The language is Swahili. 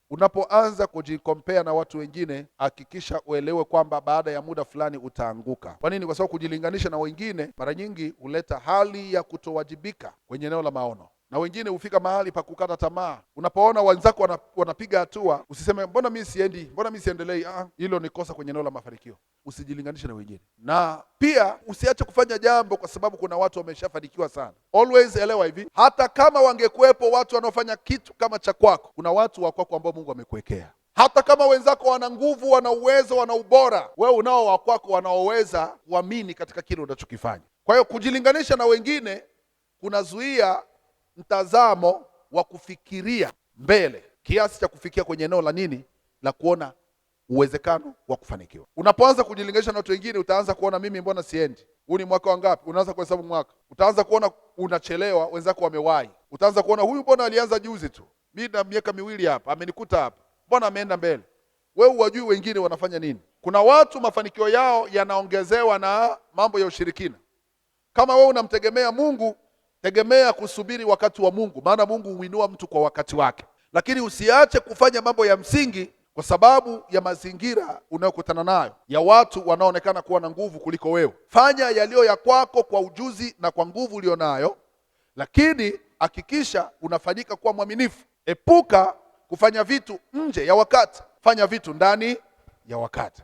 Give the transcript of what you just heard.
Unapoanza kujikompea na watu wengine, hakikisha uelewe kwamba baada ya muda fulani utaanguka. Kwa nini? Kwa sababu kujilinganisha na wengine mara nyingi huleta hali ya kutowajibika kwenye eneo la maono, na wengine hufika mahali pa kukata tamaa. Unapoona wenzako wanapiga hatua, usiseme mbona mimi siendi, mbona mimi siendelei. Hilo ni kosa kwenye eneo la mafanikio. Usijilinganishe na wengine, na pia usiache kufanya jambo kwa sababu kuna watu wameshafanikiwa sana. Always elewa hivi, hata kama wangekuwepo watu wanaofanya kitu kama cha kwako, kuna watu wa kwako ambao Mungu amekuwekea. Hata kama wenzako wana nguvu, wana uwezo, wana ubora, wewe unao wa kwako wanaoweza kuamini katika kile unachokifanya. Kwa hiyo kujilinganisha na wengine kunazuia mtazamo wa kufikiria mbele kiasi cha kufikia kwenye eneo la nini, la kuona uwezekano wa kufanikiwa. Unapoanza kujilinganisha na watu wengine, utaanza kuona mimi mbona siendi, huu ni mwaka wangapi, unaanza kuhesabu mwaka. Utaanza kuona unachelewa, wenzako wamewahi. Utaanza kuona huyu mbona alianza juzi tu, mimi na miaka miwili hapa, amenikuta hapa, mbona ameenda mbele. Wewe hujui wengine wanafanya nini. Kuna watu mafanikio yao yanaongezewa na mambo ya ushirikina. Kama wewe unamtegemea Mungu, tegemea kusubiri wakati wa Mungu, maana Mungu huinua mtu kwa wakati wake. Lakini usiache kufanya mambo ya msingi kwa sababu ya mazingira unayokutana nayo ya watu wanaoonekana kuwa na nguvu kuliko wewe. Fanya yaliyo ya kwako kwa ujuzi na kwa nguvu ulionayo, lakini hakikisha unafanyika kuwa mwaminifu. Epuka kufanya vitu nje ya wakati, fanya vitu ndani ya wakati.